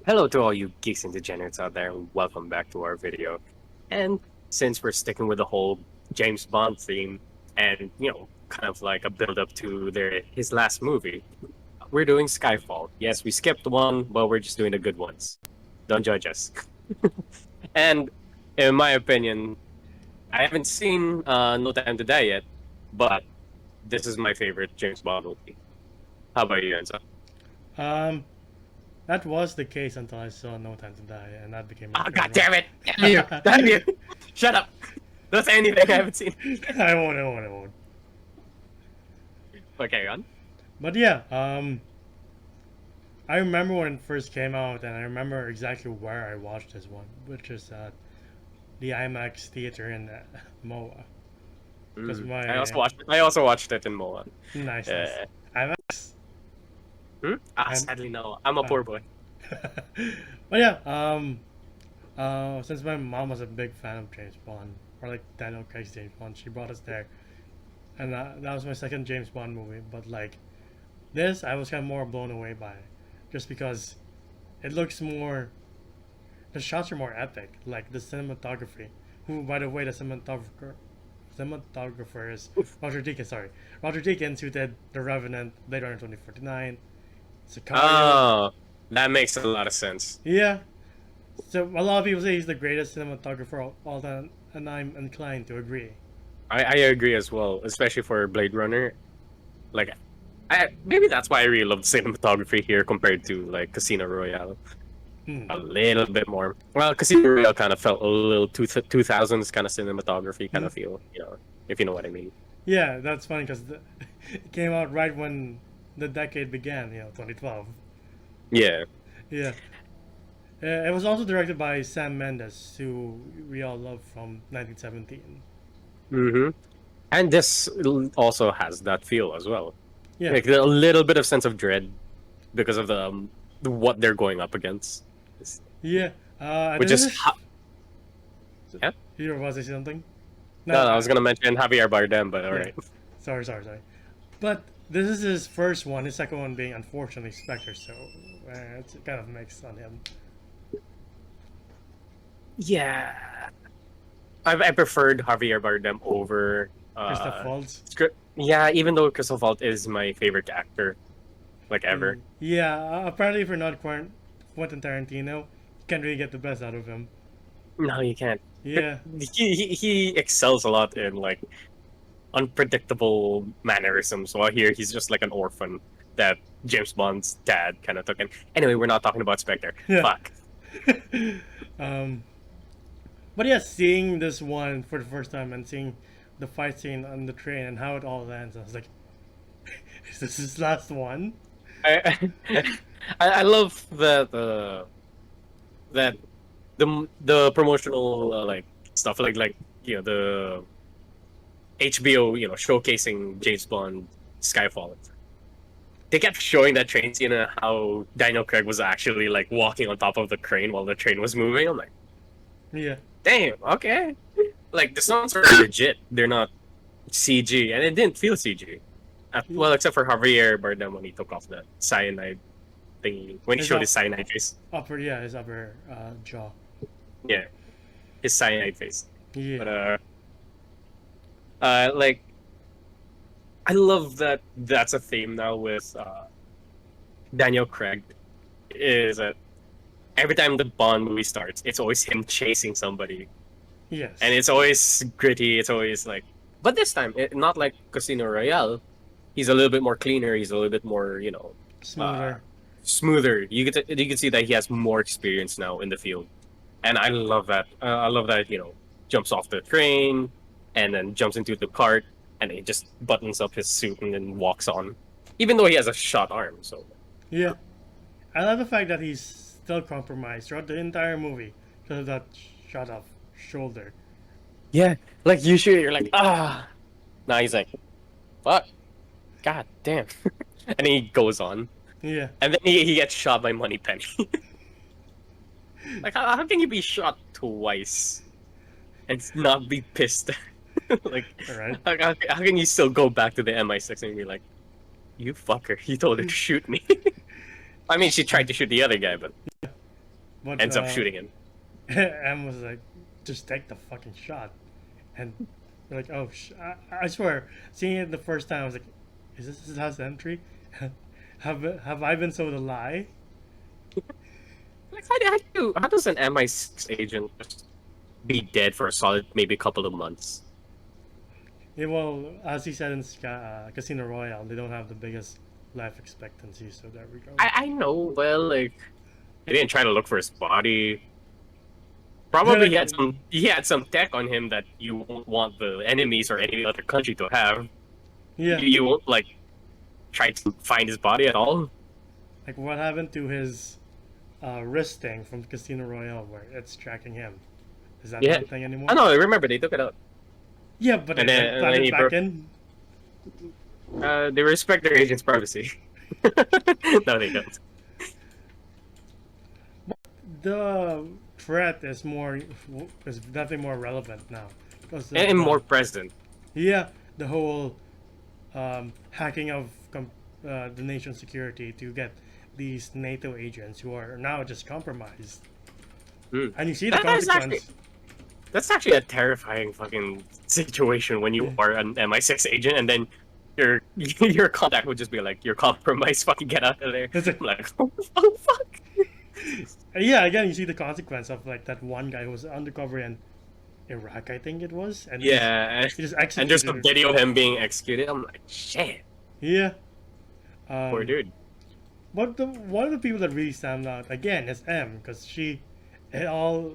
Hello to all you geeks and degenerates out there, and welcome back to our video. And since we're sticking with the whole James Bond theme, and kind of like a build up to his last movie, we're doing Skyfall. Yes, we skipped one, but we're just doing the good ones. Don't judge us. And in my opinion, I haven't seen No Time to Die yet, but this is my favorite James Bond movie. How about you, Enzo? Um, that was the case until I saw No Time to Die, and that became my Oh, God favorite. damn it! Damn you! Damn you! Shut up! Don't say anything I haven't seen. I won't. Okay, on. But yeah, I remember when it first came out, and I remember exactly where I watched this one, which is at the IMAX theater in MOA. Because I also watched it in Moa. nice. IMAX. I'm, Sadly no. I'm a poor boy. but yeah, since my mom was a big fan of James Bond, or like Daniel Craig's James Bond, she brought us there, and that was my second James Bond movie. But like this, I was kind of more blown away by, just because it looks more. The shots are more epic, like the cinematography. Who, by the way, the cinematographer is Roger Deakins. Sorry, Roger Deakins, who did The Revenant, Blade Runner 2049, Sicario. Oh, that makes a lot of sense. Yeah, so a lot of people say he's the greatest cinematographer of all time, and I'm inclined to agree. I agree as well, especially for Blade Runner. Like, maybe that's why I really love cinematography here compared to like Casino Royale. Hmm. A little bit more. Well, Casino Royale kind of felt a little 2000s kind of cinematography kind Hmm. of feel, if you know what I mean. Yeah, that's funny because it came out right when the decade began. 2012. Yeah. Yeah, it was also directed by Sam Mendes, who we all love from 1917. Mm-hmm. And this also has that feel as well. Yeah, Like a little bit of sense of dread because of what they're going up against. yeah. Which This is is. yeah. You were about to say something? No, No, I was gonna mention Javier Bardem, but all yeah. right. Sorry. But this is his first one. His second one being unfortunately Spectre, so it's kind of mixed on him. Yeah, I preferred Javier Bardem over Christoph Waltz. script. Yeah, even though Christoph Waltz is my favorite actor, like ever. Yeah, apparently if you're not Quentin Tarantino, you can't really get the best out of him. No, you can't. Yeah, He excels a lot in like unpredictable mannerisms. While here, he's just like an orphan that James Bond's dad kind of took in. Anyway, we're not talking about Spectre. yeah. Fuck. um, but yeah, seeing this one for the first time and seeing the fight scene on the train and how it all ends, I was like, is this his last one? I I love that the promotional like stuff like the HBO showcasing James Bond Skyfall. They kept showing that train scene and how Daniel Craig was actually like walking on top of the crane while the train was moving. I'm like, Yeah, damn, okay. Like the sounds are legit. They're not CG, and it didn't feel CG. Well, except for Javier Bardem when he took off the cyanide thingy when he his showed his cyanide face. his upper jaw. Yeah, his cyanide face. Yeah, But like I love that that's a theme now with Daniel Craig. Is that every time the Bond movie starts, it's always him chasing somebody, and yes, it's always gritty. It's always like, but this time, not like Casino Royale. He's a little bit more cleaner. He's a little bit more, uh, smoother. smoother. You can see that he has more experience now in the field, and I love that. I love that jumps off the train and then jumps into the cart and he just buttons up his suit and then walks on, even though he has a shot arm. So Yeah, I love the fact that he's still compromised throughout the entire movie because of that shot off shoulder. yeah, like usually you're like now he's like fuck, god damn, and he goes on, Yeah, and then he gets shot by Moneypenny. Like how can you be shot twice and not be pissed? Like all right. how can you still go back to the MI6 and be like, you fucker, you told her to shoot me? I mean, she tried to shoot the other guy, but But ends up shooting him. M was like, just take the fucking shot. And we're like, oh, I swear, seeing it the first time, I was like, is this his last entry? have I been so to lie? Like, how does an MI6 agent just be dead for a solid maybe a couple of months? Yeah, well, as he said in Casino Royale, they don't have the biggest life expectancy, so there we go. I know. Well, like he didn't try to look for his body. They're Probably like, he had some tech on him that you won't want the enemies or any other country to have. yeah, You won't like try to find his body at all. like what happened to his wrist thing from Casino Royale where it's tracking him? Is that Yeah, not a thing I anymore? know. I remember they took it out, Yeah, but and it like then planted back in. they respect their agent's privacy. No, they don't. The threat is definitely more relevant now because of And more the present. yeah the whole hacking of the nation's security to get these NATO agents who are now just compromised, Hmm. and you see the That is actually consequence. That's actually a terrifying fucking situation when you Yeah. are an MI6 agent and then your your contact would just be like, "You're compromised. Fucking get out of there." It's like I'm like, "Oh fuck." yeah, again you see the consequence of like that one guy who was undercover in Iraq, I think it was, and Yeah, he just and there's a executed. video of him being executed. I'm like, "Shit, Yeah. poor Um, dude." but one of the people that really stand out again is M because it all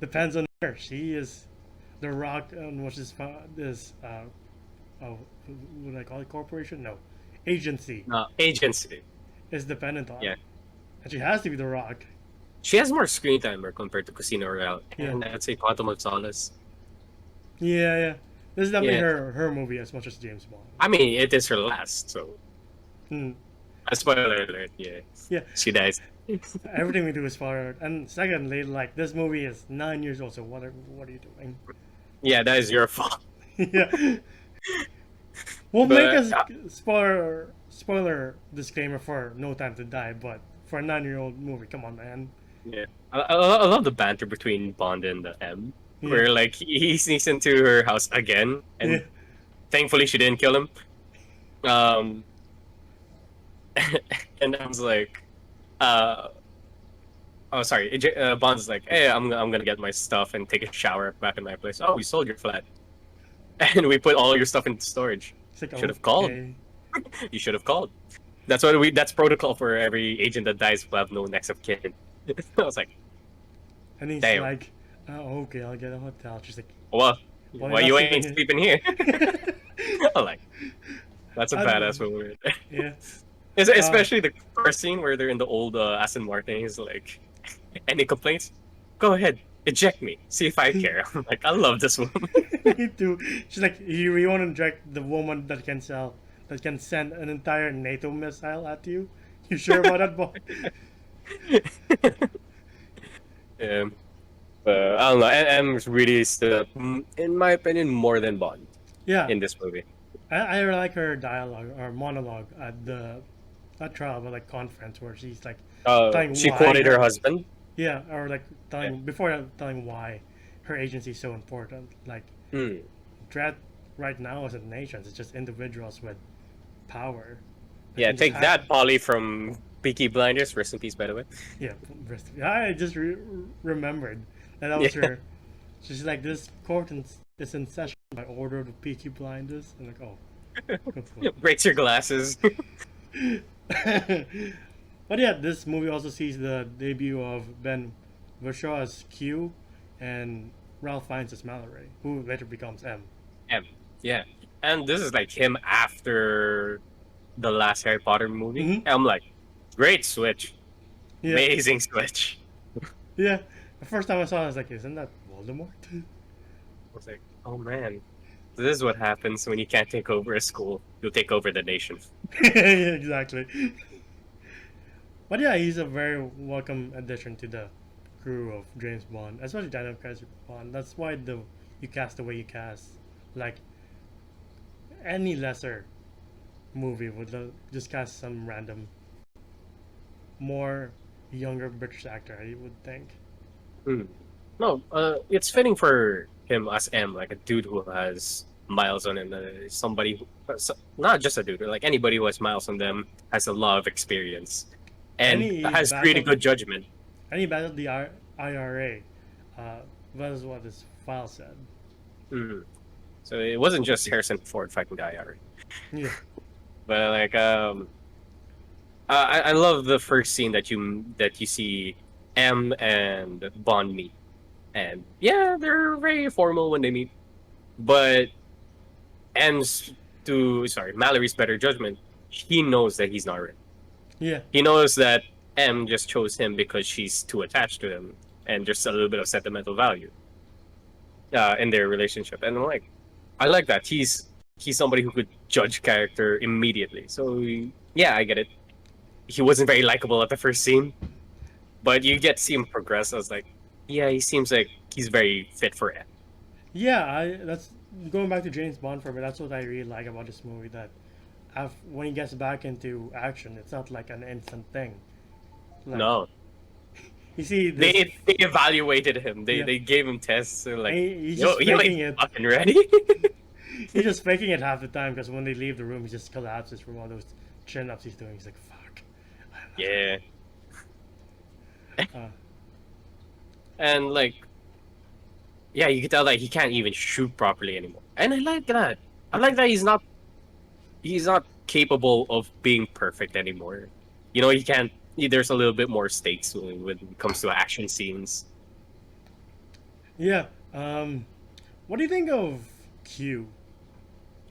depends on her. She is the rock on which this oh, what do I call it? Corporation? No, agency Agency. is dependent on, Yeah, and she has to be the rock. she has more screen time compared to Casino Royale, Yeah, and I'd say Quantum of Solace. yeah, yeah. This is definitely Yeah, her movie as much as James Bond. I mean it is her last, so Hmm. a spoiler alert. Yeah, Yeah, she dies. everything we do is forward. And secondly, like this movie is 9 years old, so what are you doing? Yeah, that is your fault. Yeah, we'll make But a spoiler disclaimer for No Time to Die, but for a 9-year-old movie, come on, man. yeah, I love the banter between Bond and the M, Yeah, where like he sneaks into her house again, yeah, and thankfully she didn't kill him. Um, and I was like, uh, oh sorry, Bond's like, hey, I'm gonna get my stuff and take a shower back in my place. Oh, we sold your flat, and we put all your stuff into storage. it's like Should have called. okay. You should have called. That's protocol for every agent that dies will have no next of kin. I was like, And he's damn. like, oh, okay, I'll get a hotel. She's like, Well, well, why you're not you sleeping ain't sleeping here? here. I'm like, that's a badass And, moment. yeah. Especially the first scene where they're in the old Aston Martin. He's like, any complaints? Go ahead, eject me. See if I care. I'm like, I love this woman. Me too. She's like, you want to inject the woman that can send an entire NATO missile at you? You sure about that, boy? um, I don't know. M's really stood up, in my opinion, more than Bond Yeah, in this movie. I really like her dialogue or monologue at not trial, but like conference where she's like telling She why quoted her husband. yeah, or like Yeah. telling why her agency is so important. Like Hmm. Dread right now isn't nations; it's just individuals with power. That Yeah, can just take that, Polly from Peaky Blinders. Rest in peace, by the way. Yeah, I just remembered that Yeah. was her. She's like, this is in session by order of the Peaky Blinders. I'm like, oh, cool. Breaks your glasses. But yeah, this movie also sees the debut of Ben Whishaw as Q and Ralph Fiennes as Mallory, who later becomes M. M. Yeah. And this is like him after the last Harry Potter movie. Mm-hmm. I'm like, great switch. Yeah, Amazing switch. yeah. The first time I saw it, I was like, isn't that Voldemort? I was like, oh man. This is what happens when you can't take over a school. You'll take over the nation. Yeah, exactly. But yeah, he's a very welcome addition to the crew of James Bond, especially Daniel Craig Bond. That's why you cast the way you cast. Like any lesser movie would just cast some random, more younger British actor, I would think. Hmm. No, it's fitting for him as M, like a dude who has miles on him. Somebody, not just a dude, like anybody who has miles on them has a lot of experience And and he has really battled good judgment. and he battled the IRA. Uh, was what his file said. Mhm. So it wasn't just Harrison Ford fighting the IRA, Yeah, but like I love the first scene that you see M and Bond meet, and yeah, they're very formal when they meet, but M's to sorry Mallory's better judgment, he knows that he's not ready. yeah, He knows that M just chose him because she's too attached to him and just a little bit of sentimental value in their relationship. And I'm like, I like that. He's somebody who could judge character immediately. So yeah, I get it. He wasn't very likable at the first scene, but you get to see him progress. I was like, yeah, he seems like he's very fit for it. yeah. That's going back to James Bond for me. That's what I really like about this movie. That when he gets back into action, it's not like an instant thing. Like No, you see this, they evaluated him. They yeah, they gave him tests. They're and like, he's yo, just you ain't faking it. fucking ready. He's just faking it half the time because when they leave the room, he just collapses from all those chin ups he's doing. He's like, "Fuck, I'm not Yeah, ready." and like, yeah, you can tell that he can't even shoot properly anymore. And I like that. I like that he's not capable of being perfect anymore. You know, he can't. There's a little bit more stakes when it comes to action scenes. Yeah. What do you think of Q?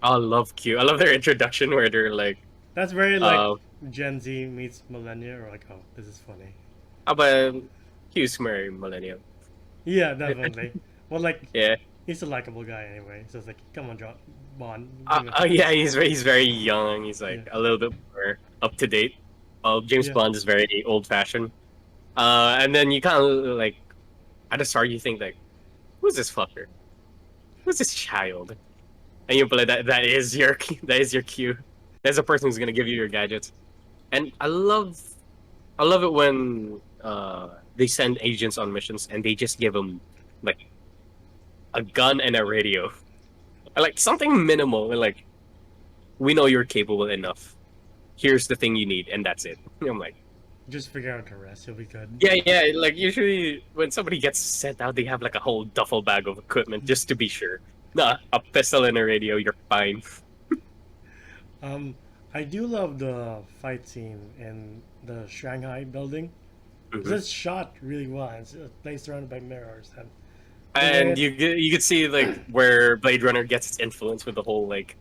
I love Q. I love their introduction where they're like, That's very like uh, Gen Z meets millennia, or like, oh, this is funny. how about Q's marry millennial? Yeah, definitely. Well, like Yeah. he's a likable guy anyway, so it's like, come on, John Bond, give him a chance. Yeah, he's very young. He's Yeah, like a little bit more up to date. James yeah, Bond is very old fashioned. And then you kind of like at the start you think like, who's this fucker? Who's this child? And you play that is your that is your cue. That's the person who's gonna give you your gadgets. And I love it when they send agents on missions and they just give them like a gun and a radio, like something minimal. Like we know you're capable enough. Here's the thing you need, and that's it. I'm like, just figure out the rest. He'll be good. yeah, yeah. Like usually when somebody gets sent out, they have like a whole duffel bag of equipment just to be sure. Nah, a pistol and a radio, you're fine. Um, I do love the fight scene in the Shanghai building. 'Cause Mhm. it's shot really well. And it's a place surrounded by mirrors, and the way And you could see like where Blade Runner gets its influence with the whole like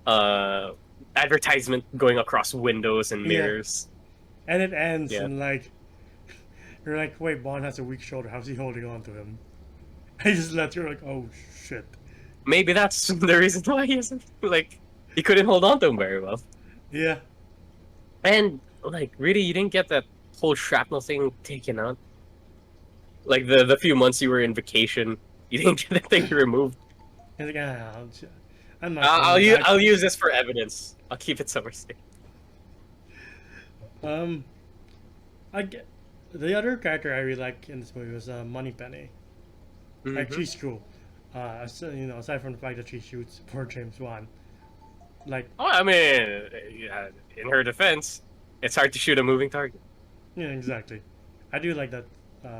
uh advertisement going across windows and yeah, mirrors. and it ends Yeah. and like you're like, wait, Bond has a weak shoulder. How's he holding on to him? He just lets you like, oh shit. Maybe that's the reason why he isn't like he couldn't hold on to him very well. Yeah, And like really you didn't get that whole shrapnel thing taken out. Like the few months you were in vacation, you didn't get that thing removed. he's like, I'm not coming I'll back. use this for evidence. I'll keep it somewhere safe. Um, I get the other character I really like in this movie was Moneypenny. Like Hmm. she's cool. Aside from the fact that she shoots poor James Bond, like Oh, I mean, yeah, in her defense, it's hard to shoot a moving target. yeah, exactly. I do like that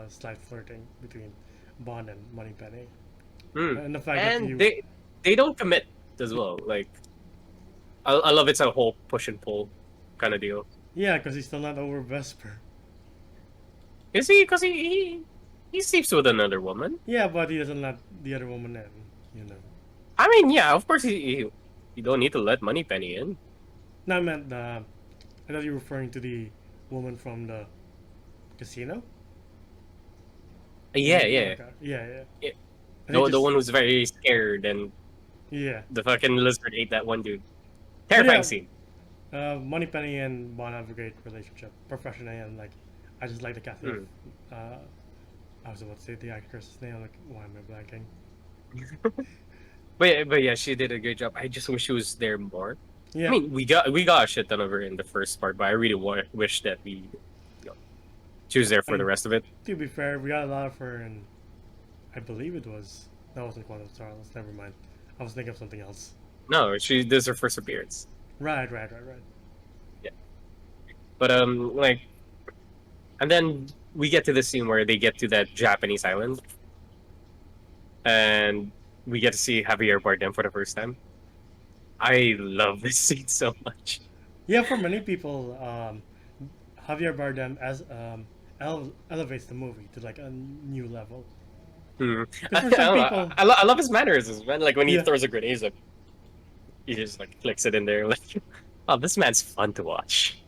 slight flirting between Bond and Moneypenny, Mm. and the fact that And you, they don't commit as well. Like I love it's a whole push and pull kind of deal. yeah, because he's still not over Vesper. Is he? Because he sleeps with another woman. Yeah, but he doesn't let the other woman in. You know. I mean, yeah, of course you don't need to let Moneypenny in. No, I meant I thought you were referring to the woman from the casino. Yeah, Oh yeah. my God. Yeah, yeah. Yeah. And he The just one who's very scared and yeah. the fucking lizard ate that one dude. But Terrifying yeah, scene. Moneypenny and Bond have a great relationship, professionally, and like, I just like the casting. Mm. I was about to say the actress's name. Like, why am I blanking? But yeah, she did a good job. I just wish she was there more. I Yeah, mean, we got a shit ton of her in the first part, but I really wish that we She was there for the And rest of it. to be fair, we got a lot of her, and I believe it was that wasn't Quantum Solace. Never mind. I was thinking of something else. No, she this is her first appearance. Right. Yeah, but like, and then we get to the scene where they get to that Japanese island, and we get to see Javier Bardem for the first time. I love this scene so much. Yeah, for many people, Javier Bardem as elevates the movie to like a new level. Hmm. Because for some people, I love his mannerisms, man. Like when he yeah, throws a grenade, he's like, he just like flicks it in there. Like, oh, this man's fun to watch.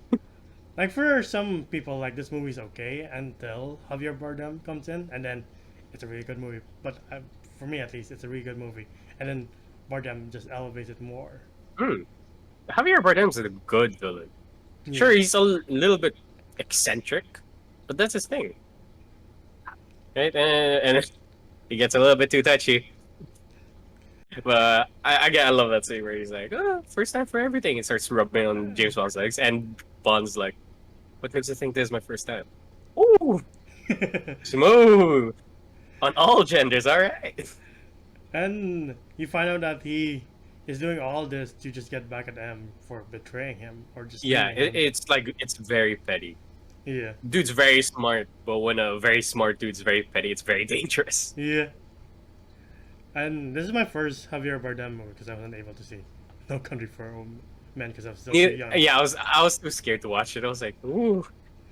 like for some people, like this movie's okay until Javier Bardem comes in, and then it's a really good movie. But for me, at least, it's a really good movie, and then Bardem just elevates it more. Hmm. Javier Bardem's a good villain. Yeah. Sure, he's a little bit eccentric, but that's his thing, right? And he gets a little bit too touchy. But I love that scene where he's like, oh, first time for everything. He starts rubbing on James Bond's legs, and Bond's like, what makes you think this is my first time? Ooh, smooth on all genders, all right. And you find out that he is doing all this to just get back at M for betraying him or just Yeah, leaving him. it's like it's very petty. Yeah, Dude's very smart, but when a very smart dude's very petty, it's very dangerous. yeah. And this is my first Javier Bardem movie because I wasn't able to see No Country for Old Men because I was still too young. Yeah, I was too scared to watch it. I was like, ooh,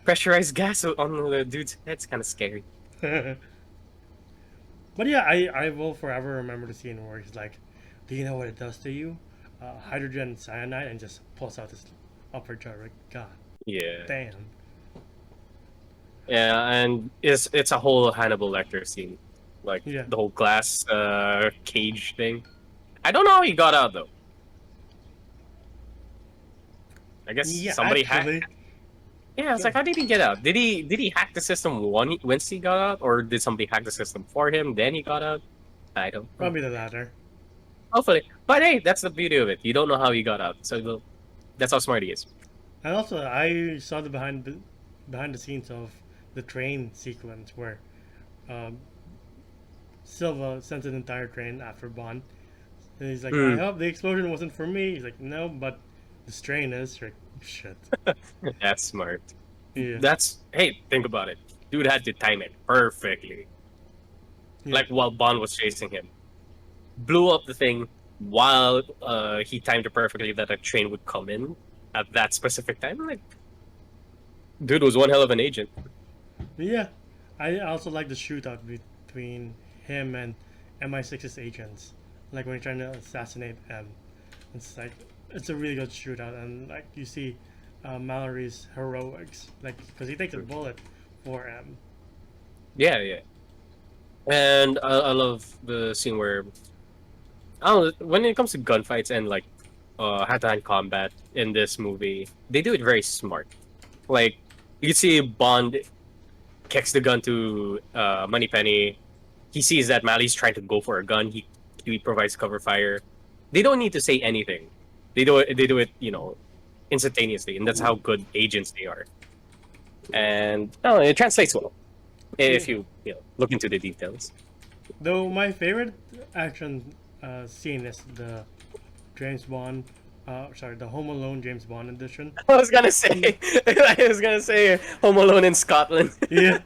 pressurized gas on the dude's head's kind of scary. But yeah, I will forever remember the scene where he's like, "Do you know what it does to you? Hydrogen cyanide," and just pulls out his upper jaw. Like, God Yeah. damn. Yeah, and it's a whole Hannibal Lecter scene, like Yeah. the whole glass cage thing. I don't know how he got out though. I guess Yeah, somebody actually, hacked. Yeah, it's like how did he get out? Did he hack the system once he got out, or did somebody hack the system for him? Then he got out. I don't know. probably the latter. Hopefully, but hey, that's the beauty of it. You don't know how he got out, so that's how smart he is. And also, I saw the behind the scenes of the train sequence where um, Silva sends an entire train after Bond. And he's like, I Mm. hope the explosion wasn't for me. He's like, no, but this train is. Like, shit. That's smart. Yeah. That's hey, think about it. Dude had to time it perfectly. Yeah. Like while Bond was chasing him, blew up the thing while he timed it perfectly that a train would come in at that specific time. Like, dude was one hell of an agent. Yeah. I also like the shootout between him and MI6's agents. Like when you're trying to assassinate M. It's like, it's a really good shootout. And like you see Mallory's heroics. Like, because he takes a bullet for M. Yeah. And I love the scene where I don't know, when it comes to gunfights and like hand-to-hand combat in this movie, they do it very smart. Like you see Bond kicks the gun to Moneypenny. He sees that Malley's trying to go for a gun. He provides cover fire. They don't need to say anything. They do it. They do it. Instantaneously, and that's how good agents they are. And it translates well if you look into the details. Though my favorite action scene is the James Bond, the Home Alone James Bond edition. I was gonna say, Home Alone in Scotland. Yeah.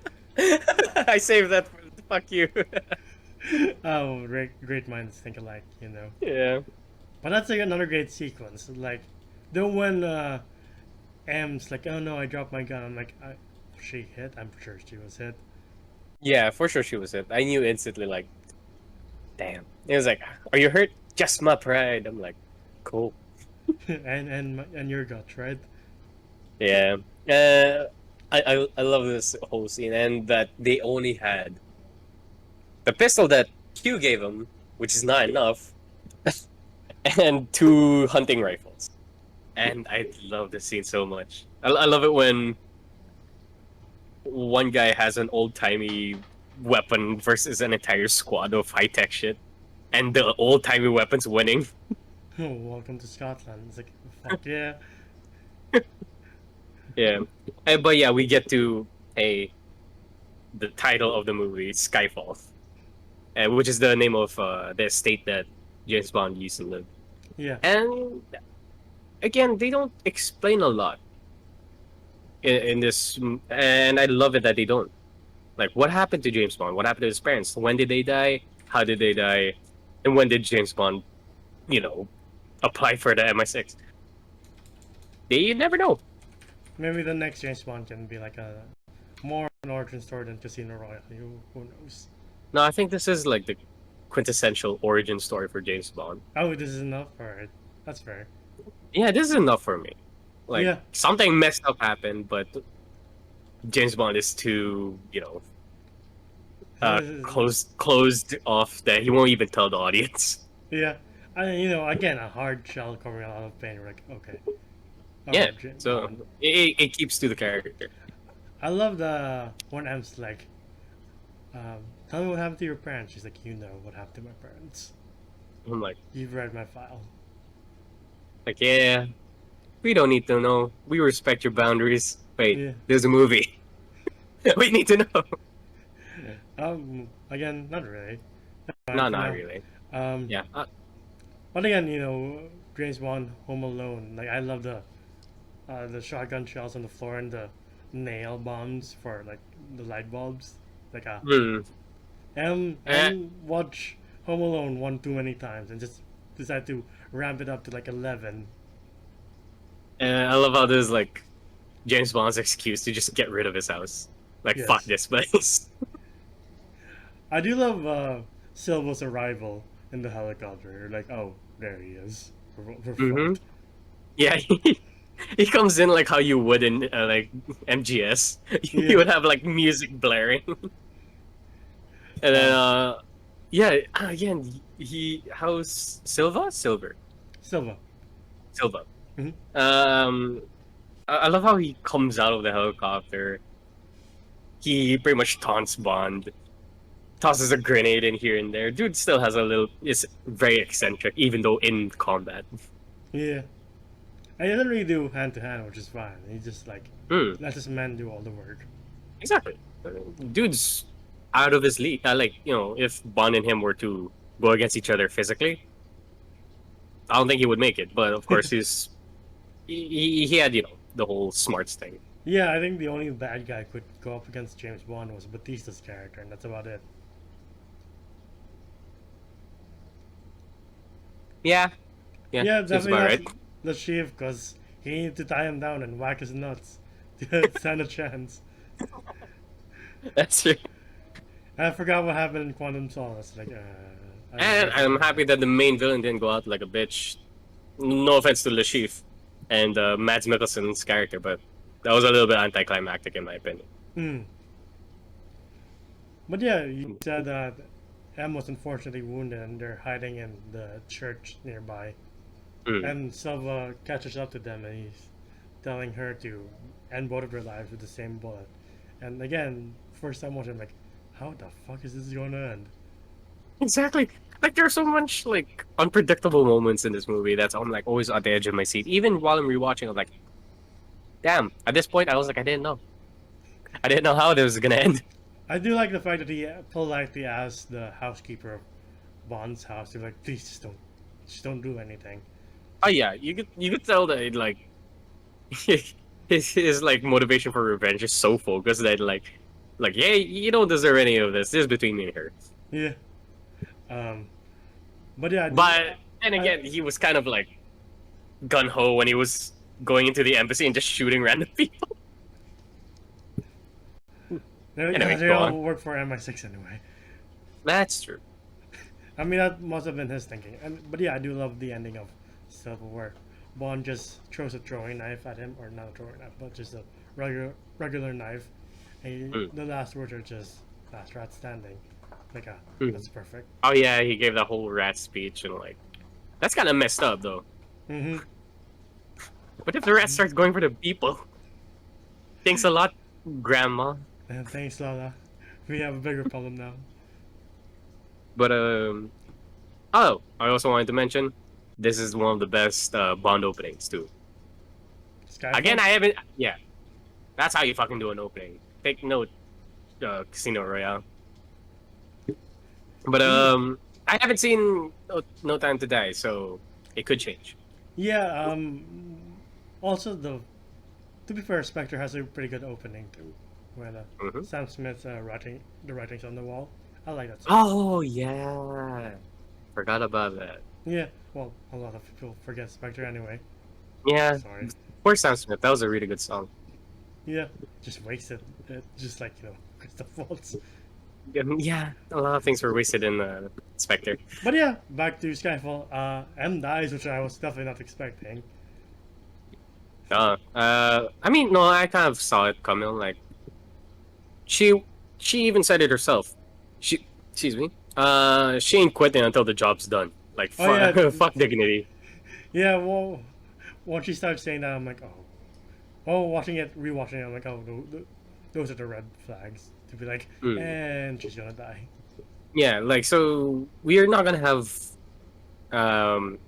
I saved that. Fuck you. Oh, great minds think alike, you know. Yeah. But that's like another great sequence. Like, then when M's like, "Oh no, I dropped my gun." I'm like, she hit. I'm sure she was hit. Yeah, for sure she was hit. I knew instantly, like, damn. It was like, are you hurt? Just my pride. I'm like, cool. and your guts, right? Yeah. I love this whole scene, and that they only had the pistol that Q gave him, which is not enough, and 2 hunting rifles. And I love this scene so much. I love it when one guy has an old-timey weapon versus an entire squad of high-tech shit, and the old-timey weapon's winning. Oh, welcome to Scotland. It's like, fuck yeah. Yeah. But yeah, we get to hey, the title of the movie, Skyfall, which is the name of the estate that James Bond used to live. Yeah. And again, they don't explain a lot in this, and I love it that they don't. Like, what happened to James Bond? What happened to his parents? When did they die? How did they die? And when did James Bond, you know, apply for the MI6? They never know. Maybe the next James Bond can be like a more an origin story than Casino Royale. Who knows? No, I think this is like the quintessential origin story for James Bond. Oh, this is enough. All right, that's fair. Yeah, this is enough for me. Like, Yeah. something messed up happened, but James Bond is too, closed off that he won't even tell the audience. Yeah. Again, a hard shell covering a lot of pain. We're like, okay. All Yeah, right, James so Bond. it keeps to the character. I love the when M's like, tell me what happened to your parents. She's like, you know what happened to my parents. I'm You've read my file. yeah, we don't need to know. We respect your boundaries. Wait, Yeah. there's a movie. We need to know. Again, not really. No, For not now. really. Um, Yeah. But again, James Bond, Home Alone. Like I love the shotgun shells on the floor and the nail bombs for like the light bulbs. Like Hmm. and watch Home Alone one too many times and just decide to ramp it up to like 11. I love how there's like James Bond's excuse to just get rid of his house. Like, Yes. fuck this place. I do love Silva's arrival in the helicopter. Like, oh, there he is. We're Hmm. fucked. Yeah, he comes in like how you would in like MGS. Yeah. You would have like music blaring, and then yeah, again how's Silver? Silva. Silva. Mhm. I love how he comes out of the helicopter. He pretty much taunts Bond, tosses a grenade in here and there. Dude still has is very eccentric, even though in combat. Yeah. And he doesn't really do hand to hand, which is fine. He just like Hmm, lets his men do all the work. exactly. Dude's out of his league. Like, if Bond and him were to go against each other physically, I don't think he would make it. But of course, he had, the whole smarts thing. Yeah, I think the only bad guy could go up against James Bond was Batista's character, and that's about it. Yeah, yeah, Yeah, seems definitely about not right. the chief, because he needed to tie him down and whack his nuts to stand a chance. That's true. And I forgot what happened in Quantum Solace. Like, And I'm happy that the main villain didn't go out like a bitch. No offense to Le Chiffre and Mads Mikkelsen's character, but that was a little bit anticlimactic in my opinion. Hmm. But yeah, you said that M was unfortunately wounded and they're hiding in the church nearby. Mm. And Silva catches up to them and he's telling her to end both of their lives with the same bullet. And again, first time watching, I'm like, how the fuck is this going to end? Exactly. Like there's so much like unpredictable moments in this movie that's I'm like always at the edge of my seat. Even while I'm rewatching, I'm like, damn. At this point, I was like, I didn't know. I didn't know how this was gonna end. I do like the fact that he politely asked the housekeeper of Bond's house to like, please just don't do anything. Oh yeah, you could tell that like his like motivation for revenge is so focused that like yeah, you don't deserve any of this. This is between me and her. Yeah. Um, but yeah, But then again, he was kind of like gun ho when he was going into the embassy and just shooting random people. Anyway, they go all on. work for MI6 anyway. That's true. I mean, that must have been his thinking. But yeah, I do love the ending of Civil War. Bond just throws a throwing knife at him, or not a throwing knife, but just a regular knife. And the last words are just "last rat standing." Like, that's perfect. Oh yeah, he gave that whole rat speech and like that's kind of messed up though. Mm-hmm. What if the rat starts going for the people? Thanks a lot, Grandma. And thanks, Lala. We have a bigger problem now. But oh, I also wanted to mention this is one of the best Bond openings too. Skyfall? Again, I haven't. Yeah, that's how you fucking do an opening. take note, Casino Royale. But Yeah, I haven't seen No Time to Die, so it could change. yeah. Also, to be fair, Spectre has a pretty good opening too, when Hmm. Sam Smith's writing the writings on the wall. I like that song. Oh yeah, forgot about that. Yeah, well, a lot of people forget Spectre anyway. Yeah, Sorry. poor Sam Smith. That was a really good song. Yeah, just wasted. Just like Christoph Waltz. Yeah, a lot of things were wasted in Spectre. But yeah, back to Skyfall. M dies, which I was definitely not expecting. I mean, no, I kind of saw it coming. Like she, she even said it herself. Excuse me. She ain't quitting until the job's done. Like, Oh yeah, fuck dignity. yeah. Well, once she started saying that, I'm like, watching it, rewatching it, I'm like, those are the red flags to be like, Mm. and she's gonna die. Yeah, like so we're not gonna have um,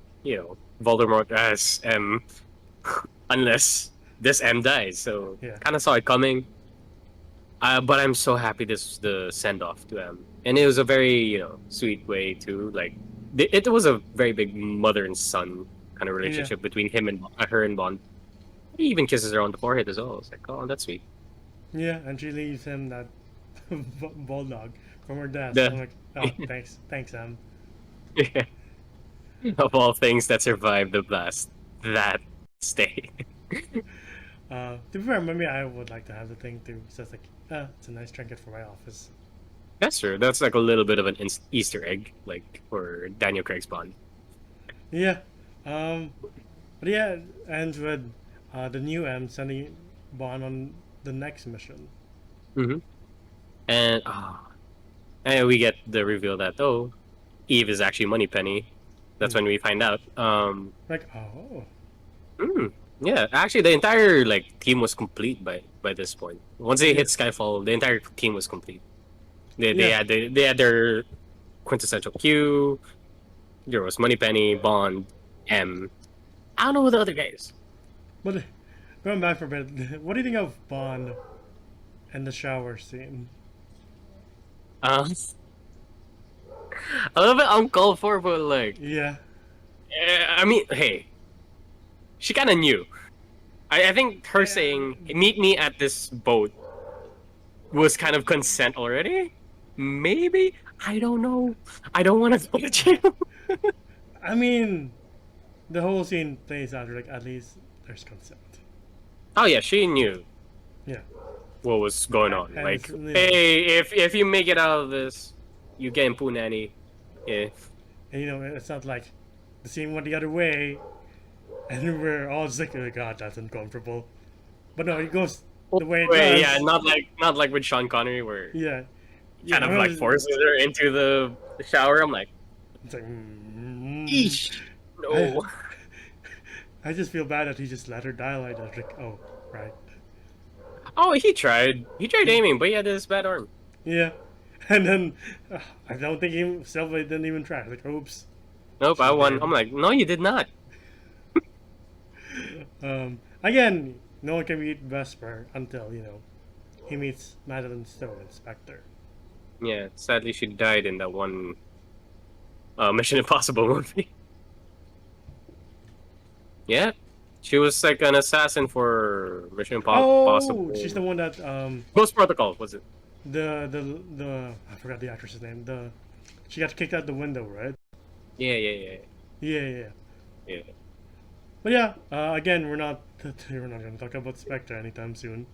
Voldemort as unless this M dies. So Yeah, kind of saw it coming. But I'm so happy this was the send off to M, and it was a very sweet way to like. It was a very big mother and son kind of yeah, relationship between him and her and Bond. He even kisses her on the forehead as well. It's like, oh, that's sweet. yeah. And she leaves him that bulldog from her desk. I'm The like, oh, thanks, Em. of all things that survived the blast, that stayed. To be fair, maybe I would like to have the thing too. So it's like, it's a nice trinket for my office. That's true. That's like a little bit of an Easter egg, like for Daniel Craig's Bond. Yeah. Um, but yeah, it ends with the new M sending Bond on the next mission. Hmm. And and we get the reveal that Eve is actually Moneypenny. That's Hmm. when we find out. Like, oh, Mm, yeah, actually, the entire like team was complete by this point. Once they yeah, hit Skyfall, the entire team was complete. They yeah. had they had their quintessential Q. There was Moneypenny, Bond, M. I don't know who the other guys. But going back for a bit, what do you think of Bond and the shower scene? Uh, a little bit uncalled for, but like, Yeah, I mean, hey, she kind of knew. I think her saying "meet me at this boat" was kind of consent already. Maybe I don't know. I don't want to go to jail. I mean, the whole scene plays out like at least there's consent. Oh yeah, she knew Yeah, what was going on. and it's Like, hey, if you make it out of this, you get punani. Yeah. and it's not like the scene went the other way, and we're all just like, oh god, that's uncomfortable. But no, it goes Oh, the way it wait, yeah, does. not like with Sean Connery where Yeah, he yeah. kind of like forces her into the shower. I'm like, It's like, eesh, I, no. I just feel bad that he just let her die like that. I was like, oh, right. Oh, he tried. He tried aiming, but he had this bad arm. Yeah. And then I don't think he Silva didn't even try. Like, oops, Nope, I she's won. I'm dead. like, no, you did not. Again, no one can meet Vesper until he meets Madeline Stone and Spectre. Yeah, sadly, she died in that one Mission Impossible movie. Yeah, she was like an assassin for Mission Oh, she's Impossible. the one that Ghost Protocol was it? the I forgot the actress's name. She got kicked out the window, right? Yeah, yeah, yeah, Yeah, yeah. Yeah. yeah. But yeah, again, we're not gonna talk about Spectre anytime soon.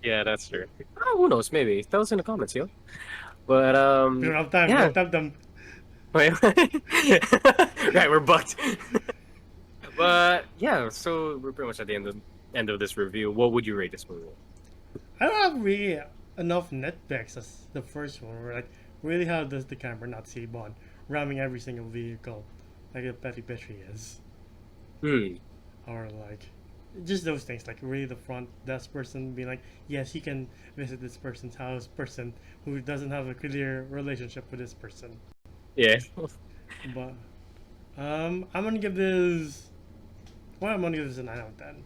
Yeah, that's true. Oh, who knows? Maybe tell us in the comments, yo. But We don't have time. We yeah. don't have them. Wait. Right, we're booked. But yeah, so we're pretty much at the end of this review. What would you rate this movie? I don't have really enough nitpicks as the first one. Where like, really, how does the camera not see Bond ramming every single vehicle like a petty bitch he is? Hmm. Or like, just those things. Like, really, the front desk person being like, yes, he can visit this person's house. Person who doesn't have a clear relationship with this person. Yeah. But I'm gonna give this. Well, I'm gonna give this a 9 out of 10.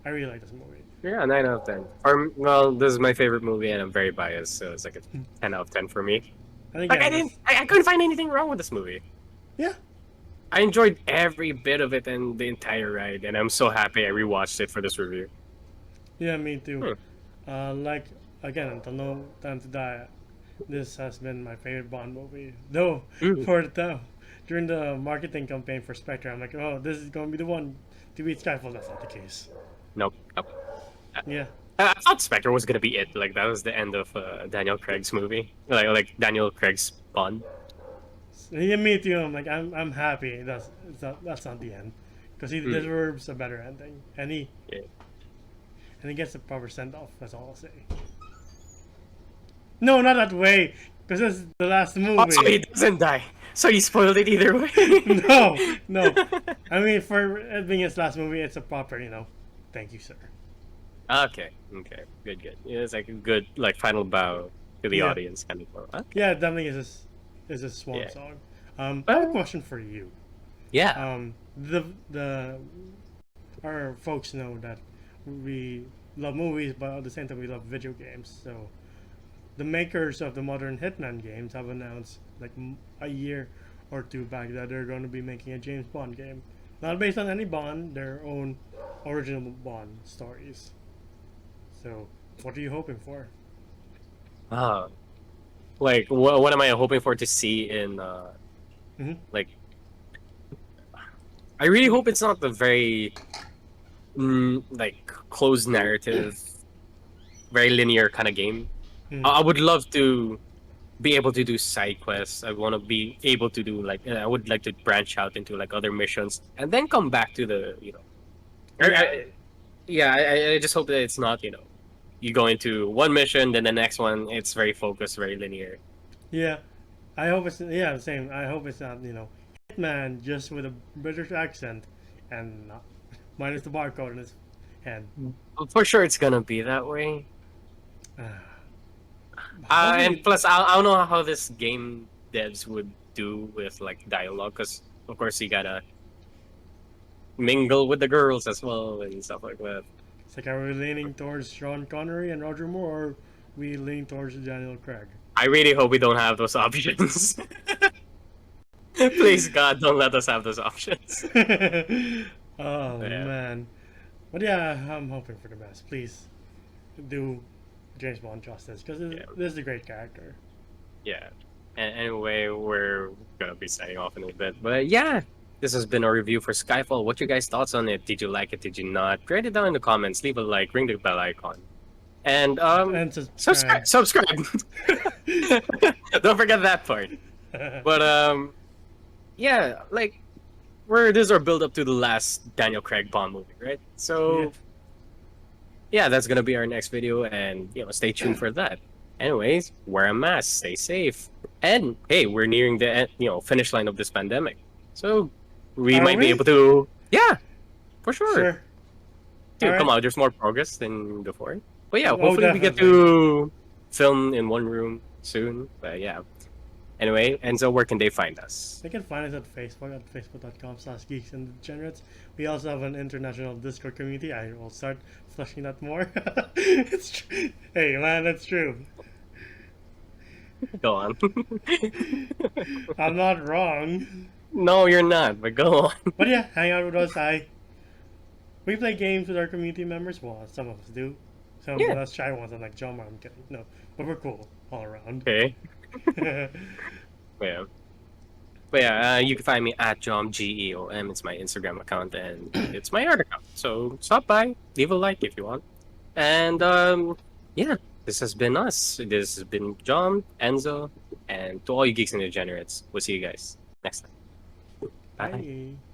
I really like this movie. Yeah, 9 out of 10. Or well, this is my favorite movie, and I'm very biased, so it's like a 10 out of 10 for me. And Like again, this, I couldn't find anything wrong with this movie. yeah, I enjoyed every bit of it and the entire ride, and I'm so happy I rewatched it for this review. yeah, me too. Hmm. Like again, until No Time to Die, this has been my favorite Bond movie. Though Mm. for the during the marketing campaign for Spectre, I'm like, oh, this is gonna be the one to beat Skyfall. That's not the case. Nope. Nope. Yeah, I thought Spectre was gonna be it. Like that was the end of Daniel Craig's movie. Like Daniel Craig's Bond. yeah, me too. I'm like, I'm happy. That's not the end, because he Mm. deserves a better ending, Yeah. and he gets a proper send off. That's all I'll say. No, not that way, because this is the last Oh, so he movie. doesn't die. So he spoiled it either way. No, no. I mean, for it being his last movie, it's a proper, thank you, sir. Okay. Okay. Good. Good. Yeah, it's like a good like final bow to the Yeah. audience kind of. Okay. Yeah, it definitely is a swan Yeah. song. I have a question for you. Yeah. The our folks know that we love movies, but at the same time we love video games. So the makers of the modern Hitman games have announced like a year or two back that they're going to be making a James Bond game, not based on any Bond, their own original Bond stories. So, what are you hoping for? Uh, like what am I hoping for to see in Mhm. like I really hope it's not the very like closed narrative, very linear kind of game. Mhm. I would love to be able to do side quests. I want to be able to do like I would like to branch out into like other missions and then come back to the Yeah, yeah. I just hope that it's not you go into one mission then the next one it's very focused, very linear. yeah. I hope it's the same. I hope it's not Hitman just with a British accent and minus the barcode in his hand. For sure, it's gonna be that way. And Hopefully, plus, I don't know how this game devs would do with like dialogue, because of course you gotta mingle with the girls as well and stuff like that. it's like are we leaning towards Sean Connery and Roger Moore, or we lean towards Daniel Craig? I really hope we don't have those options. Please God, don't let us have those options. Oh Yeah, man, but yeah, I'm hoping for the best. Please do James Bond justice because yeah, this is a great character. yeah. Anyway, we're gonna be signing off in a bit, but yeah. This has been our review for Skyfall. What your guys' thoughts on it? Did you like it? Did you not? Write it down in the comments. Leave a like. Ring the bell icon. And And subscribe. subscribe. Subscribe. Don't forget that part. But yeah, like this is our build up to the last Daniel Craig Bond movie, right? So yeah, that's gonna be our next video, and stay tuned for that. Anyways, wear a mask, stay safe, and hey, we're nearing the finish line of this pandemic, so we Are might be we? able to, yeah, for sure. Sure. Dude, All come right. on, there's more progress than before. But yeah, Oh, hopefully we get definitely. to film in one room soon. But yeah. Anyway, Enzo, where can they find us? They can find us at Facebook at facebook.com/geeks and degenerates. We also have an international Discord community. I will start fleshing that more. It's true. Hey man, that's true. Go on. I'm not wrong. No, you're not, but go on. But yeah, hang out with us. We play games with our community members. Well, some of us do. Some of Yeah. us shy ones. I'm like John. I'm kidding. No, but we're cool all around. Okay. Yeah. But yeah, you can find me at JomGeom. It's my Instagram account and it's my art account. So stop by, leave a like if you want. And yeah, this has been us. This has been Jom, Enzo, and to all you geeks and degenerates, we'll see you guys next time. Bye. Bye.